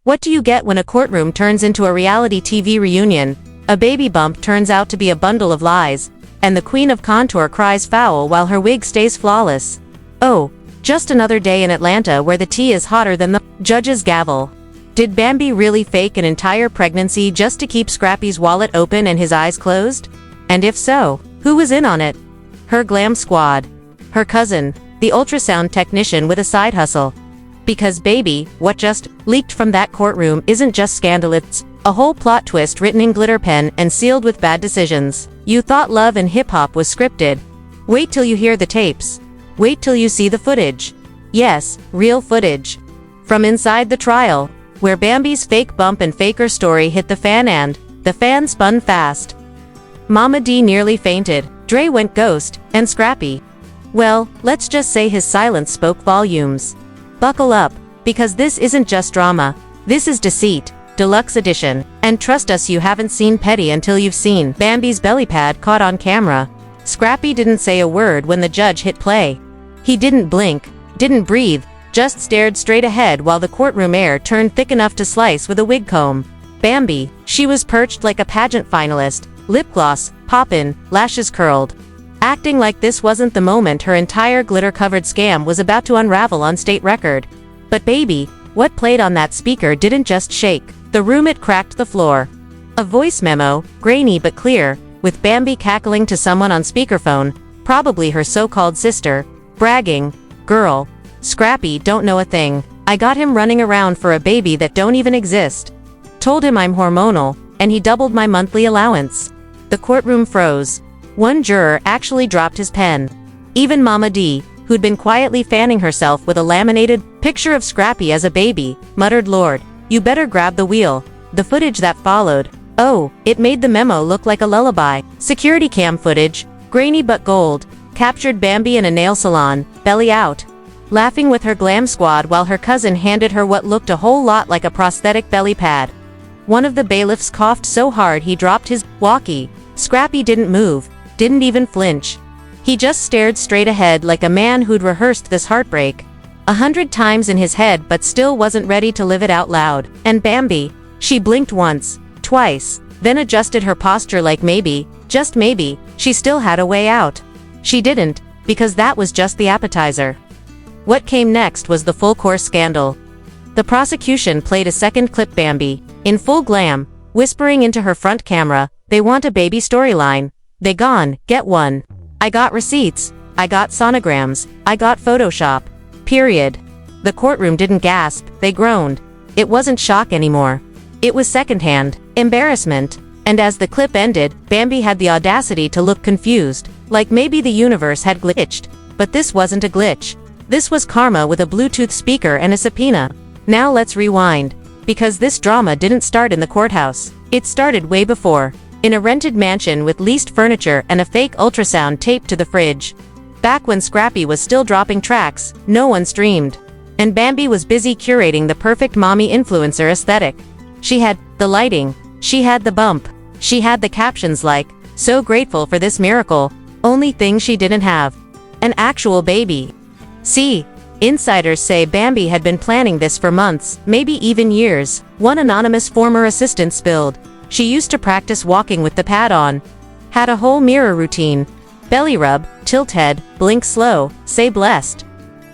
What do you get when a courtroom turns into a reality TV reunion? A baby bump turns out to be a bundle of lies, and the queen of contour cries foul while her wig stays flawless. Oh, just another day in Atlanta where the tea is hotter than the judge's gavel. Did Bambi really fake an entire pregnancy just to keep Scrappy's wallet open and his eyes closed? And if so, who was in on it? Her glam squad. Her cousin, the ultrasound technician with a side hustle. Because baby, what just leaked from that courtroom isn't just scandal, it's a whole plot twist written in glitter pen and sealed with bad decisions. You thought Love and Hip Hop was scripted. Wait till you hear the tapes. Wait till you see the footage. Yes, real footage. From inside the trial, where Bambi's fake bump and faker story hit the fan and the fan spun fast. Mama D nearly fainted, Dre went ghost, and Scrappy. Well, let's just say his silence spoke volumes. Buckle up, because this isn't just drama, this is deceit, deluxe edition, and trust us, you haven't seen petty until you've seen Bambi's belly pad caught on camera. Scrappy didn't say a word when the judge hit play. He didn't blink, didn't breathe, just stared straight ahead while the courtroom air turned thick enough to slice with a wig comb. Bambi, she was perched like a pageant finalist, lip gloss, poppin', lashes curled. Acting like this wasn't the moment her entire glitter-covered scam was about to unravel on state record. But baby, what played on that speaker didn't just shake the room, it cracked the floor. A voice memo, grainy but clear, with Bambi cackling to someone on speakerphone, probably her so-called sister, bragging, "Girl, Scrappy don't know a thing. I got him running around for a baby that don't even exist. Told him I'm hormonal, and he doubled my monthly allowance." The courtroom froze. One juror actually dropped his pen. Even Mama D, who'd been quietly fanning herself with a laminated picture of Scrappy as a baby, muttered, "Lord, you better grab the wheel." The footage that followed, oh, it made the memo look like a lullaby. Security cam footage, grainy but gold, captured Bambi in a nail salon, belly out, laughing with her glam squad while her cousin handed her what looked a whole lot like a prosthetic belly pad. One of the bailiffs coughed so hard he dropped his walkie. Scrappy didn't move, didn't even flinch. He just stared straight ahead like a man who'd rehearsed this heartbreak 100 times in his head but still wasn't ready to live it out loud. And Bambi, she blinked once, twice, then adjusted her posture like maybe, just maybe, she still had a way out. She didn't, because that was just the appetizer. What came next was the full-course scandal. The prosecution played a second clip, Bambi, in full glam, whispering into her front camera, "They want a baby storyline. They gone, get one. I got receipts, I got sonograms, I got Photoshop. Period." The courtroom didn't gasp, they groaned. It wasn't shock anymore. It was secondhand embarrassment. And as the clip ended, Bambi had the audacity to look confused, like maybe the universe had glitched. But this wasn't a glitch. This was karma with a Bluetooth speaker and a subpoena. Now let's rewind. Because this drama didn't start in the courthouse. It started way before. In a rented mansion with leased furniture and a fake ultrasound taped to the fridge. Back when Scrappy was still dropping tracks, no one streamed. And Bambi was busy curating the perfect mommy influencer aesthetic. She had the lighting. She had the bump. She had the captions like, "So grateful for this miracle." Only thing she didn't have. An actual baby. See, insiders say Bambi had been planning this for months, maybe even years. One anonymous former assistant spilled. She used to practice walking with the pad on. Had a whole mirror routine. Belly rub, tilt head, blink slow, say blessed.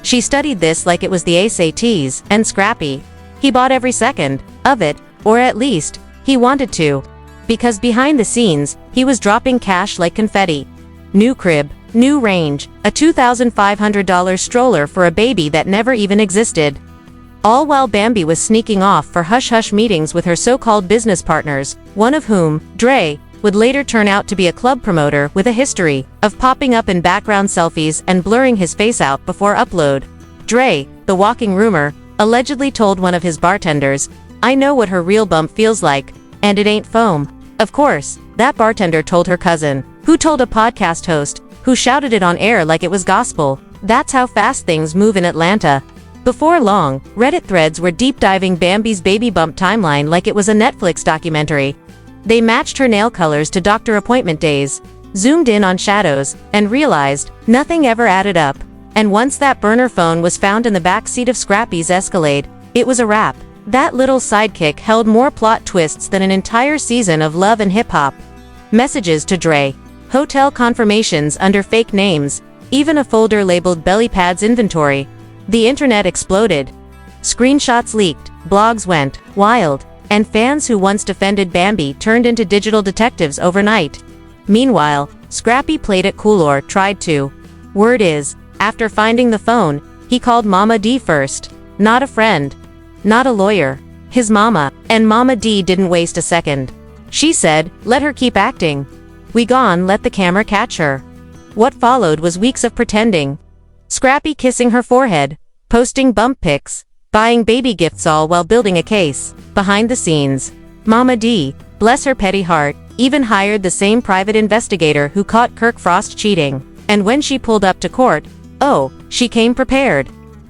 She studied this like it was the SATs, and Scrappy. He bought every second of it, or at least, he wanted to. Because behind the scenes, he was dropping cash like confetti. New crib, new range, a $2,500 stroller for a baby that never even existed. All while Bambi was sneaking off for hush-hush meetings with her so-called business partners, one of whom, Dre, would later turn out to be a club promoter with a history of popping up in background selfies and blurring his face out before upload. Dre, the walking rumor, allegedly told one of his bartenders, "I know what her real bump feels like, and it ain't foam." Of course, that bartender told her cousin, who told a podcast host, who shouted it on air like it was gospel. That's how fast things move in Atlanta. Before long, Reddit threads were deep-diving Bambi's baby bump timeline like it was a Netflix documentary. They matched her nail colors to doctor appointment days, zoomed in on shadows, and realized nothing ever added up. And once that burner phone was found in the back seat of Scrappy's Escalade, it was a wrap. That little sidekick held more plot twists than an entire season of Love and Hip Hop. Messages to Dre. Hotel confirmations under fake names, even a folder labeled Belly Pads Inventory. The internet exploded. Screenshots leaked, blogs went wild, and fans who once defended Bambi turned into digital detectives overnight. Meanwhile, Scrappy played it cool or tried to. Word is, after finding the phone, he called Mama D first. Not a friend. Not a lawyer. His mama, and Mama D didn't waste a second. She said, let her keep acting. We gone let the camera catch her. What followed was weeks of pretending. Scrappy kissing her forehead, posting bump pics, buying baby gifts all while building a case. Behind the scenes, Mama D, bless her petty heart, even hired the same private investigator who caught Kirk Frost cheating. And when she pulled up to court, oh, she came prepared.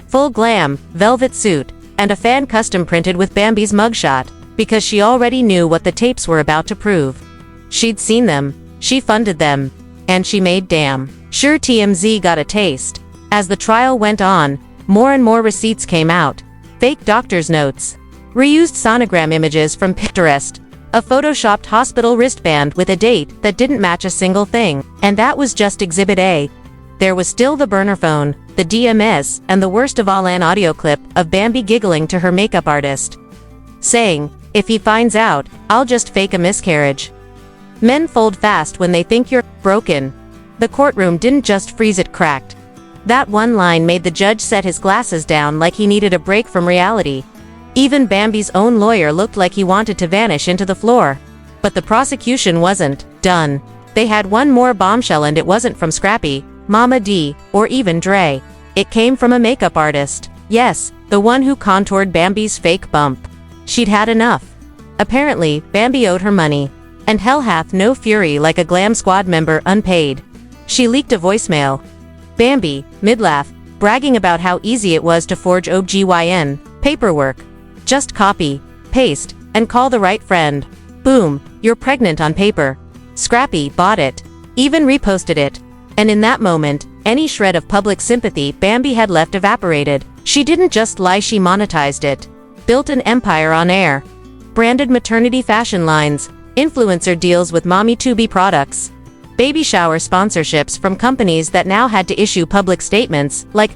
Full glam, velvet suit, and a fan custom printed with Bambi's mugshot, because she already knew what the tapes were about to prove. She'd seen them, she funded them, and she made damn sure TMZ got a taste. As the trial went on, more and more receipts came out. Fake doctor's notes, reused sonogram images from Pinterest, a photoshopped hospital wristband with a date that didn't match a single thing, and that was just Exhibit A. There was still the burner phone, the DMS, and the worst of all, an audio clip of Bambi giggling to her makeup artist, saying, if he finds out, I'll just fake a miscarriage. Men fold fast when they think you're broken. The courtroom didn't just freeze, it cracked. That one line made the judge set his glasses down like he needed a break from reality. Even Bambi's own lawyer looked like he wanted to vanish into the floor. But the prosecution wasn't done. They had one more bombshell, and it wasn't from Scrappy, Mama D, or even Dre. It came from a makeup artist. Yes, the one who contoured Bambi's fake bump. She'd had enough. Apparently, Bambi owed her money. And hell hath no fury like a glam squad member unpaid. She leaked a voicemail. Bambi, mid-laugh, bragging about how easy it was to forge OBGYN paperwork. Just copy, paste, and call the right friend. Boom, you're pregnant on paper. Scrappy bought it, even reposted it. And in that moment, any shred of public sympathy Bambi had left evaporated. She didn't just lie, she monetized it. Built an empire on air. Branded maternity fashion lines, influencer deals with mommy-to-be products, baby shower sponsorships from companies that now had to issue public statements, like,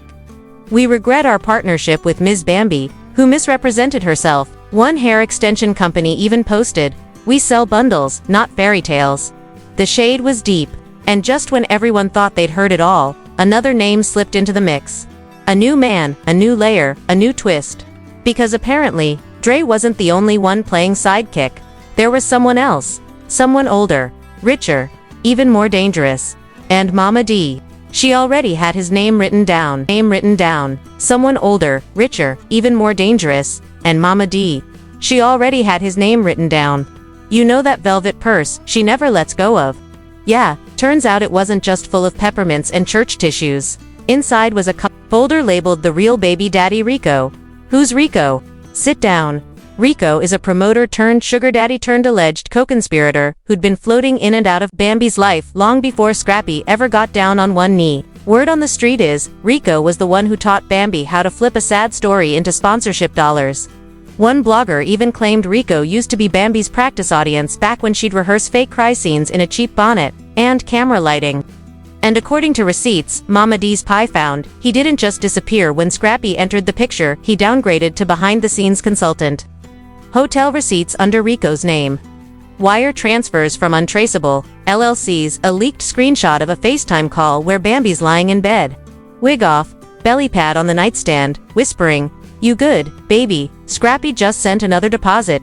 we regret our partnership with Ms. Bambi, who misrepresented herself. One hair extension company even posted, we sell bundles, not fairy tales. The shade was deep, and just when everyone thought they'd heard it all, another name slipped into the mix. A new man, a new layer, a new twist. Because apparently, Dre wasn't the only one playing sidekick. There was someone else. Someone older, richer, even more dangerous. And Mama D. She already had his name written down. Someone older, richer, even more dangerous. And Mama D. She already had his name written down. You know that velvet purse she never lets go of? Yeah, turns out it wasn't just full of peppermints and church tissues. Inside was a folder labeled The Real Baby Daddy Rico. Who's Rico? Sit down. Rico is a promoter turned sugar daddy turned alleged co-conspirator who'd been floating in and out of Bambi's life long before Scrappy ever got down on one knee. Word on the street is, Rico was the one who taught Bambi how to flip a sad story into sponsorship dollars. One blogger even claimed Rico used to be Bambi's practice audience back when she'd rehearse fake cry scenes in a cheap bonnet and camera lighting. And according to receipts Mama D's Pie found, he didn't just disappear when Scrappy entered the picture, he downgraded to behind-the-scenes consultant. Hotel receipts under Rico's name. Wire transfers from Untraceable LLC's, a leaked screenshot of a FaceTime call where Bambi's lying in bed. Wig off, belly pad on the nightstand, whispering, "You good, baby, Scrappy just sent another deposit."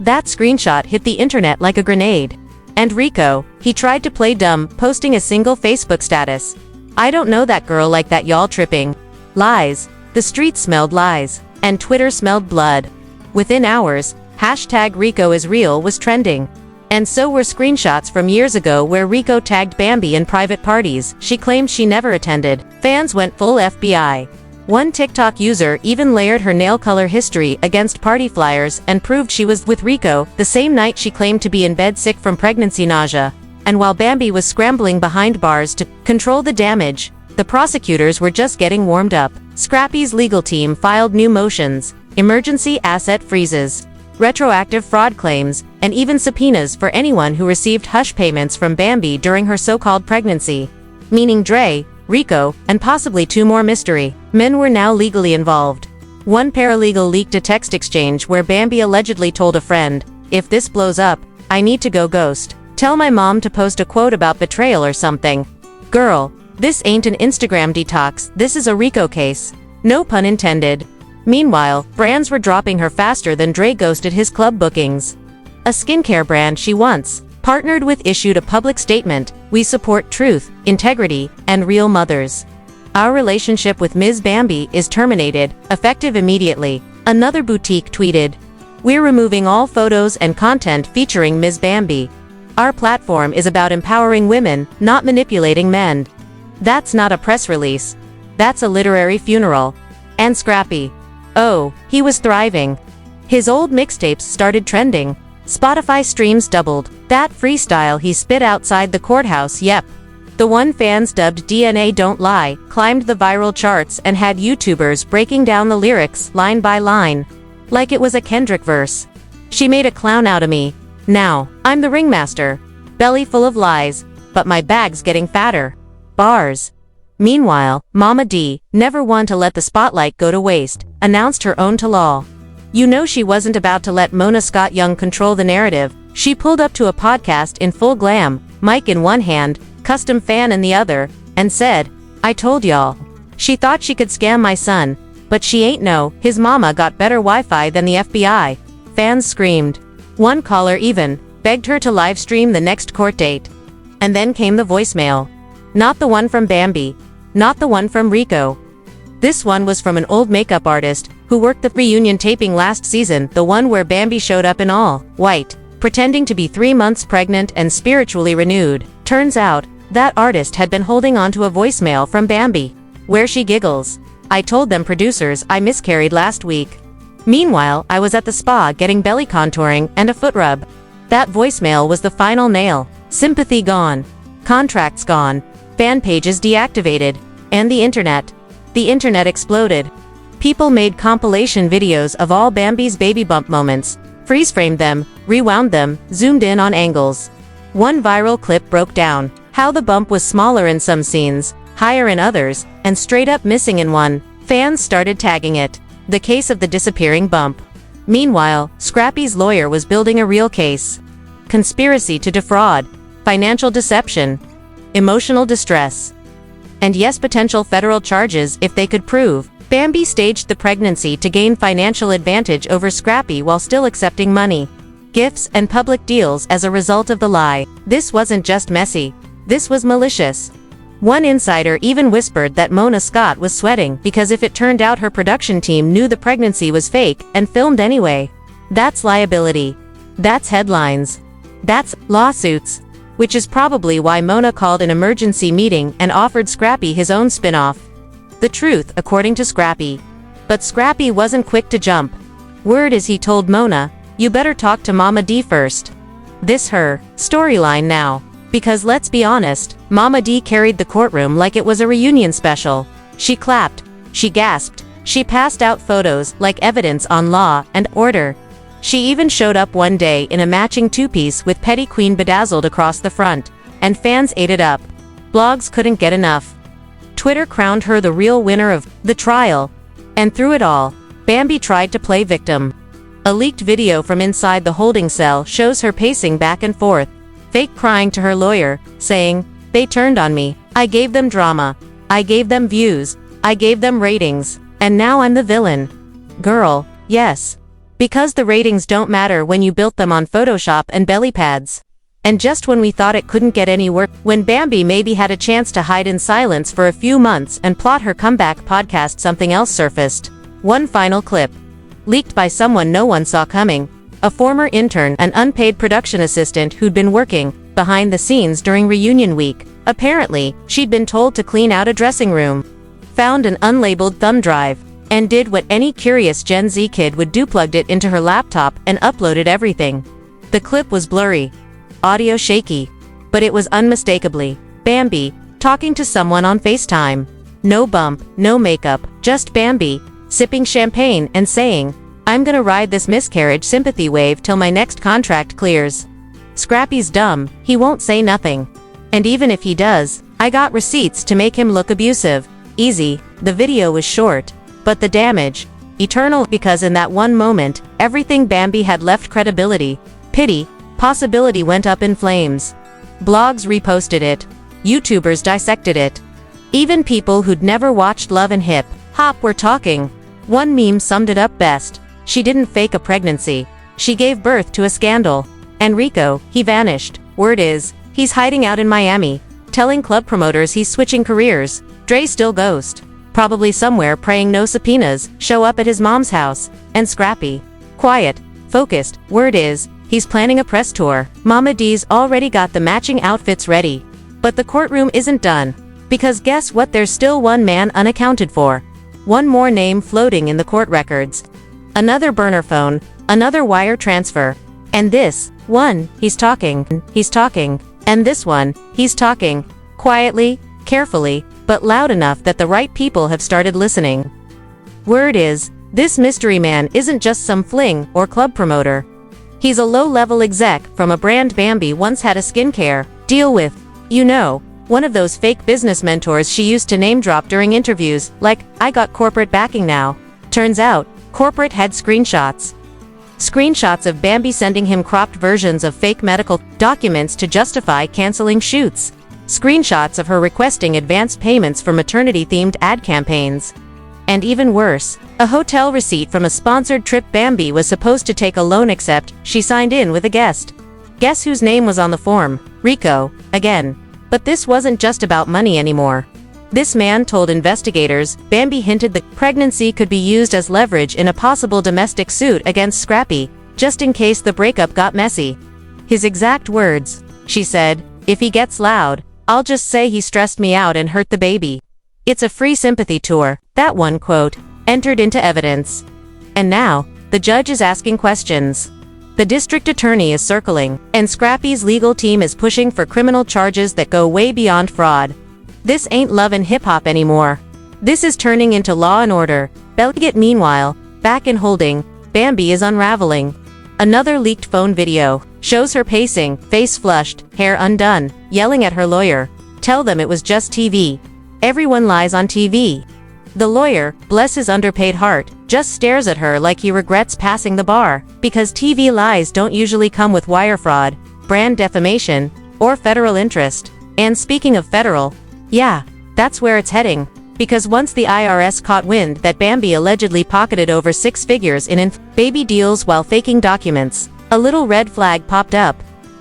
That screenshot hit the internet like a grenade. And Rico, he tried to play dumb, posting a single Facebook status. "I don't know that girl like that, y'all tripping." Lies. The streets smelled lies. And Twitter smelled blood. Within hours, #RicoIsReal was trending. And so were screenshots from years ago where Rico tagged Bambi in private parties she claimed she never attended. Fans went full FBI. One TikTok user even layered her nail color history against party flyers and proved she was with Rico the same night she claimed to be in bed sick from pregnancy nausea. And while Bambi was scrambling behind bars to control the damage, the prosecutors were just getting warmed up. Scrappy's legal team filed new motions, emergency asset freezes, retroactive fraud claims, and even subpoenas for anyone who received hush payments from Bambi during her so-called pregnancy. Meaning Dre, Rico, and possibly 2 more mystery men were now legally involved. One paralegal leaked a text exchange where Bambi allegedly told a friend, "If this blows up, I need to go ghost. Tell my mom to post a quote about betrayal or something." Girl, this ain't an Instagram detox, this is a Rico case. No pun intended. Meanwhile, brands were dropping her faster than Dre ghosted his club bookings. A skincare brand she once partnered with issued a public statement, "We support truth, integrity, and real mothers. Our relationship with Ms. Bambi is terminated, effective immediately." Another boutique tweeted, "We're removing all photos and content featuring Ms. Bambi. Our platform is about empowering women, not manipulating men." That's not a press release. That's a literary funeral. And Scrappy. Oh, he was thriving. His old mixtapes started trending. Spotify streams doubled. That freestyle he spit outside the courthouse, yep. The one fans dubbed DNA Don't Lie, climbed the viral charts and had YouTubers breaking down the lyrics line by line. Like it was a Kendrick verse. "She made a clown out of me. Now, I'm the ringmaster. Belly full of lies, but my bag's getting fatter." Bars. Meanwhile, Mama D, never one to let the spotlight go to waste, announced her own tell-all. You know she wasn't about to let Mona Scott Young control the narrative. She pulled up to a podcast in full glam, mic in one hand, custom fan in the other, and said, "I told y'all." She thought she could scam my son, but she ain't know, his mama got better Wi-Fi than the FBI. Fans screamed. One caller even begged her to live stream the next court date. And then came the voicemail. Not the one from Bambi. Not the one from Rico. This one was from an old makeup artist who worked the reunion taping last season, the one where Bambi showed up in all white, pretending to be 3 months pregnant and spiritually renewed. Turns out, that artist had been holding on to a voicemail from Bambi, where she giggles. "I told them producers I miscarried last week. Meanwhile, I was at the spa getting belly contouring and a foot rub." That voicemail was the final nail. Sympathy gone. Contracts gone. Fan pages deactivated. And the internet. The internet exploded. People made compilation videos of all Bambi's baby bump moments, freeze-framed them, rewound them, zoomed in on angles. One viral clip broke down how the bump was smaller in some scenes, higher in others, and straight up missing in one. Fans started tagging it the case of the disappearing bump. Meanwhile, Scrappy's lawyer was building a real case. Conspiracy to defraud, financial deception, emotional distress, and yes, potential federal charges if they could prove. Bambi staged the pregnancy to gain financial advantage over Scrappy while still accepting money, gifts, and public deals as a result of the lie. This wasn't just messy. This was malicious. One insider even whispered that Mona Scott was sweating because if it turned out her production team knew the pregnancy was fake and filmed anyway. That's liability. That's headlines. That's lawsuits. Which is probably why Mona called an emergency meeting and offered Scrappy his own spin-off. The truth, according to Scrappy. But Scrappy wasn't quick to jump. Word is he told Mona, "You better talk to Mama D first." This her storyline now. Because let's be honest, Mama D carried the courtroom like it was a reunion special. She clapped. She gasped. She passed out photos like evidence on Law and Order. She even showed up one day in a matching two-piece with Petty Queen bedazzled across the front, and fans ate it up. Blogs couldn't get enough. Twitter crowned her the real winner of the trial. And through it all, Bambi tried to play victim. A leaked video from inside the holding cell shows her pacing back and forth, fake crying to her lawyer, saying, "They turned on me. I gave them drama. I gave them views. I gave them ratings. And now I'm the villain." Girl, yes. Because the ratings don't matter when you built them on Photoshop and belly pads. And just when we thought it couldn't get any worse, when Bambi maybe had a chance to hide in silence for a few months and plot her comeback podcast, something else surfaced. One final clip. Leaked by someone no one saw coming. A former intern, an unpaid production assistant who'd been working behind the scenes during reunion week. Apparently, she'd been told to clean out a dressing room. Found an unlabeled thumb drive. And did what any curious Gen Z kid would do, plugged it into her laptop and uploaded everything. The clip was blurry. Audio shaky. But it was unmistakably Bambi, talking to someone on FaceTime. No bump, no makeup, just Bambi, sipping champagne and saying, I'm gonna ride this miscarriage sympathy wave till my next contract clears. Scrappy's dumb, he won't say nothing. And even if he does, I got receipts to make him look abusive. Easy, the video was short. But the damage, eternal, because in that one moment, everything Bambi had left credibility, pity, possibility went up in flames. Blogs reposted it. YouTubers dissected it. Even people who'd never watched Love and Hip Hop were talking. One meme summed it up best. She didn't fake a pregnancy. She gave birth to a scandal. And Rico, he vanished. Word is, he's hiding out in Miami, telling club promoters he's switching careers. Dre still ghost. Probably somewhere praying no subpoenas show up at his mom's house. And Scrappy, quiet, focused. Word is, he's planning a press tour. Mama D's already got the matching outfits ready. But the courtroom isn't done. Because guess what, there's still one man unaccounted for. One more name floating in the court records. Another burner phone, another wire transfer. And this one, he's talking. And this one, he's talking. Quietly, carefully, but loud enough that the right people have started listening. Word is, this mystery man isn't just some fling or club promoter. He's a low-level exec from a brand Bambi once had a skincare deal with. You know, one of those fake business mentors she used to name-drop during interviews, like, I got corporate backing now. Turns out, corporate had screenshots. Screenshots of Bambi sending him cropped versions of fake medical documents to justify canceling shoots. Screenshots of her requesting advance payments for maternity-themed ad campaigns. And even worse, a hotel receipt from a sponsored trip Bambi was supposed to take alone, except she signed in with a guest. Guess whose name was on the form? Rico, again. But this wasn't just about money anymore. This man told investigators Bambi hinted the pregnancy could be used as leverage in a possible domestic suit against Scrappy, just in case the breakup got messy. His exact words, she said, if he gets loud, I'll just say he stressed me out and hurt the baby. It's a free sympathy tour. That one quote entered into evidence. And now, the judge is asking questions. The district attorney is circling, and Scrappy's legal team is pushing for criminal charges that go way beyond fraud. This ain't Love and Hip Hop anymore. This is turning into Law and Order. Belgit, meanwhile, back in holding, Bambi is unraveling. Another leaked phone video shows her pacing, face flushed, hair undone, yelling at her lawyer. Tell them it was just TV. Everyone lies on TV. The lawyer, bless his underpaid heart, just stares at her like he regrets passing the bar, because TV lies don't usually come with wire fraud, brand defamation, or federal interest. And speaking of federal, yeah, that's where it's heading. Because once the IRS caught wind that Bambi allegedly pocketed over 6 figures in baby deals while faking documents, a little red flag popped up.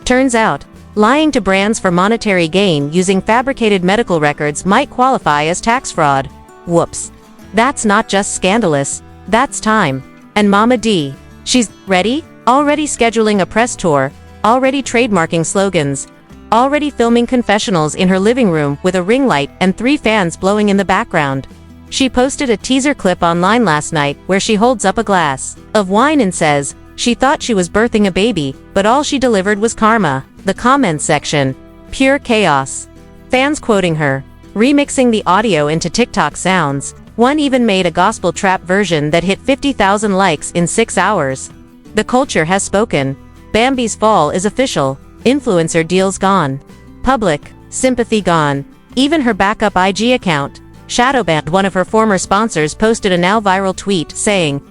Turns out, lying to brands for monetary gain using fabricated medical records might qualify as tax fraud. Whoops. That's not just scandalous, that's time. And Mama D, she's ready? Already scheduling a press tour, already trademarking slogans, already filming confessionals in her living room with a ring light and 3 fans blowing in the background. She posted a teaser clip online last night where she holds up a glass of wine and says she thought she was birthing a baby, but all she delivered was karma. The comments section, pure chaos. Fans quoting her, remixing the audio into TikTok sounds. One even made a gospel trap version that hit 50,000 likes in 6 hours. The culture has spoken. Bambi's fall is official. Influencer deals gone. Public sympathy gone. Even her backup IG account, Shadowband, one of her former sponsors, posted a now viral tweet saying,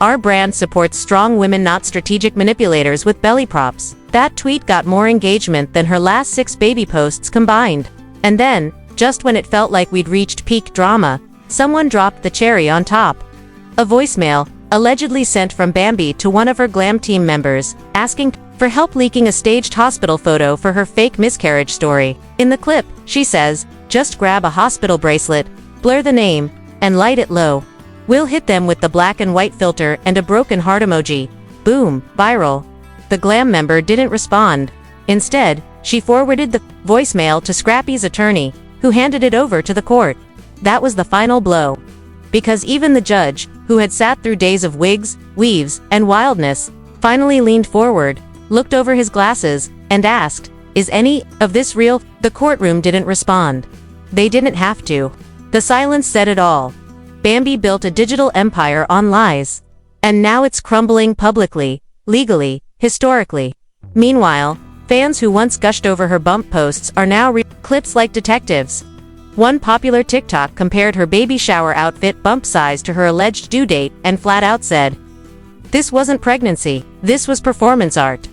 "Our brand supports strong women, not strategic manipulators with belly props." That tweet got more engagement than her last 6 baby posts combined. And then, just when it felt like we'd reached peak drama, someone dropped the cherry on top. A voicemail, allegedly sent from Bambi to one of her glam team members, asking for help leaking a staged hospital photo for her fake miscarriage story. In the clip, she says, "Just grab a hospital bracelet, blur the name, and light it low. We'll hit them with the black and white filter and a broken heart emoji." Boom, viral. The glam member didn't respond. Instead, she forwarded the voicemail to Scrappy's attorney, who handed it over to the court. That was the final blow. Because even the judge, who had sat through days of wigs, weaves, and wildness, finally leaned forward, looked over his glasses, and asked, "Is any of this real?" The courtroom didn't respond. They didn't have to. The silence said it all. Bambi built a digital empire on lies. And now it's crumbling publicly, legally, historically. Meanwhile, fans who once gushed over her bump posts are now clips like detectives. One popular TikTok compared her baby shower outfit bump size to her alleged due date and flat out said, "This wasn't pregnancy, this was performance art."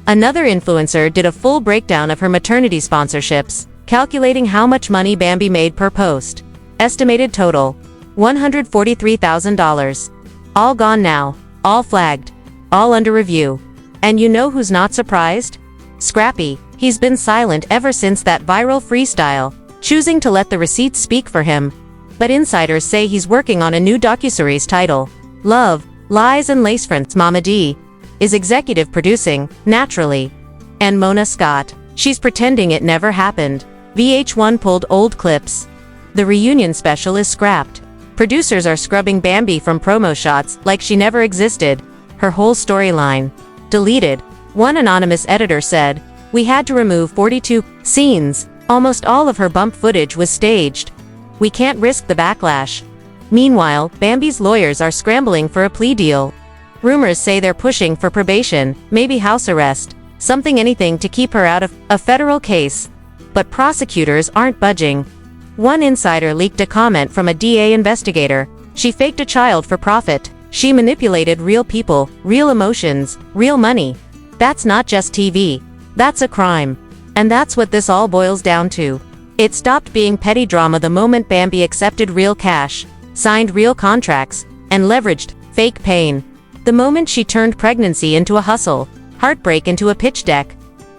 Another influencer did a full breakdown of her maternity sponsorships, calculating how much money Bambi made per post. Estimated total, $143,000. All gone now, all flagged, all under review. And you know who's not surprised? Scrappy. He's been silent ever since that viral freestyle, choosing to let the receipts speak for him. But insiders say he's working on a new docuseries titled Love, Lies and Lacefronts. Mama D is executive producing, naturally. And Mona Scott, she's pretending it never happened. VH1 pulled old clips. The reunion special is scrapped. Producers are scrubbing Bambi from promo shots like she never existed. Her whole storyline deleted. One anonymous editor said, "We had to remove 42 scenes. Almost all of her bump footage was staged. We can't risk the backlash." Meanwhile, Bambi's lawyers are scrambling for a plea deal. Rumors say they're pushing for probation, maybe house arrest, anything to keep her out of a federal case. But prosecutors aren't budging. One insider leaked a comment from a DA investigator. She faked a child for profit. She manipulated real people, real emotions, real money. That's not just TV. That's a crime. And that's what this all boils down to. It stopped being petty drama the moment Bambi accepted real cash, signed real contracts, and leveraged fake pain. The moment she turned pregnancy into a hustle, heartbreak into a pitch deck.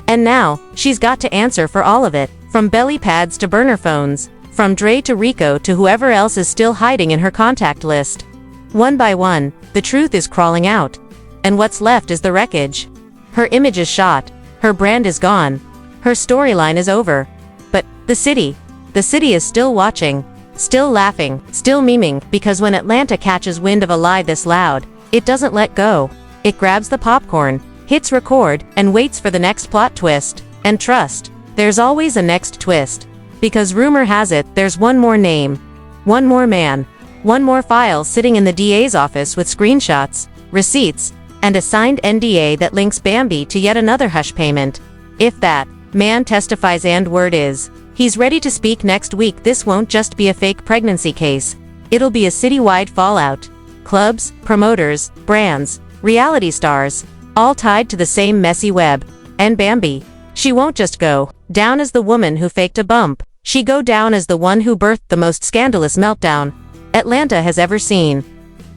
And now, she's got to answer for all of it, from belly pads to burner phones, from Dre to Rico to whoever else is still hiding in her contact list. One by one, the truth is crawling out. And what's left is the wreckage. Her image is shot. Her brand is gone. Her storyline is over. But the city is still watching, still laughing, still memeing, because when Atlanta catches wind of a lie this loud, it doesn't let go. It grabs the popcorn, hits record, and waits for the next plot twist. And trust, there's always a next twist. Because rumor has it there's one more name, one more man, one more file sitting in the DA's office with screenshots, receipts, and a signed NDA that links Bambi to yet another hush payment. If that man testifies and word is, he's ready to speak next week, this won't just be a fake pregnancy case. It'll be a citywide fallout. Clubs, promoters, brands, reality stars, all tied to the same messy web. And Bambi, she won't just go down as the woman who faked a bump. She go down as the one who birthed the most scandalous meltdown Atlanta has ever seen.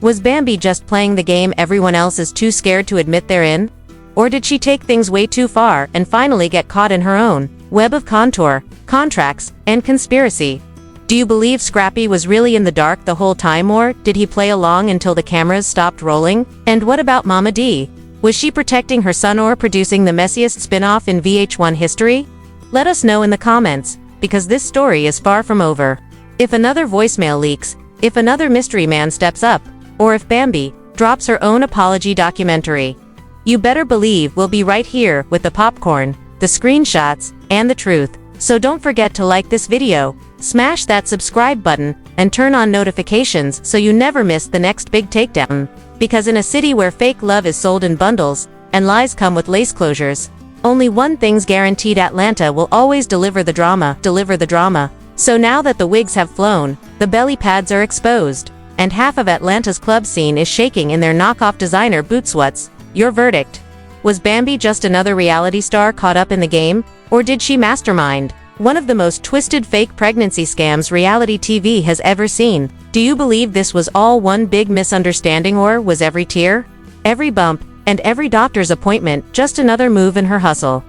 Was Bambi just playing the game everyone else is too scared to admit they're in? Or did she take things way too far and finally get caught in her own web of contour, contracts, and conspiracy? Do you believe Scrappy was really in the dark the whole time, or did he play along until the cameras stopped rolling? And what about Mama D? Was she protecting her son or producing the messiest spin-off in VH1 history? Let us know in the comments, because this story is far from over. If another voicemail leaks, if another mystery man steps up, or if Bambi drops her own apology documentary, you better believe we'll be right here with the popcorn, the screenshots, and the truth. So don't forget to like this video, smash that subscribe button, and turn on notifications so you never miss the next big takedown. Because in a city where fake love is sold in bundles, and lies come with lace closures, only one thing's guaranteed: Atlanta will always deliver the drama. So now that the wigs have flown, the belly pads are exposed, and half of Atlanta's club scene is shaking in their knockoff designer boots. What's your verdict? Was Bambi just another reality star caught up in the game, or did she mastermind one of the most twisted fake pregnancy scams reality TV has ever seen? Do you believe this was all one big misunderstanding, or was every tear, every bump, and every doctor's appointment just another move in her hustle?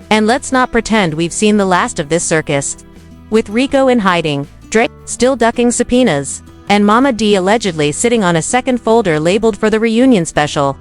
And let's not pretend we've seen the last of this circus. With Rico in hiding, Dre still ducking subpoenas, and Mama D allegedly sitting on a second folder labeled for the reunion special.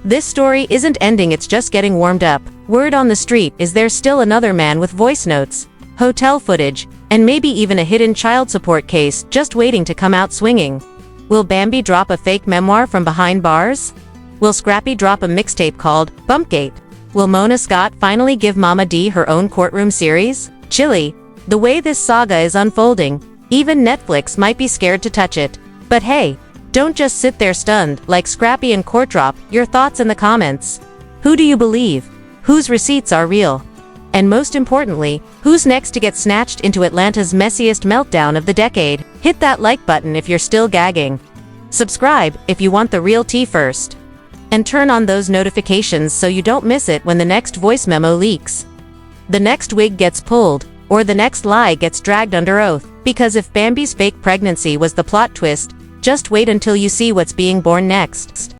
This story isn't ending, it's just getting warmed up. Word on the street is there's still another man with voice notes, hotel footage, and maybe even a hidden child support case just waiting to come out swinging. Will Bambi drop a fake memoir from behind bars? Will Scrappy drop a mixtape called Bumpgate? Will Mona Scott finally give Mama D her own courtroom series? Chilly. The way this saga is unfolding, even Netflix might be scared to touch it. But hey, Don't just sit there stunned, like Scrappy and Courtdrop. Your thoughts in the comments. Who do you believe? Whose receipts are real? And most importantly, who's next to get snatched into Atlanta's messiest meltdown of the decade? Hit that like button if you're still gagging. Subscribe if you want the real tea first. And turn on those notifications so you don't miss it when the next voice memo leaks, the next wig gets pulled, or the next lie gets dragged under oath. Because if Bambi's fake pregnancy was the plot twist, just wait until you see what's being born next.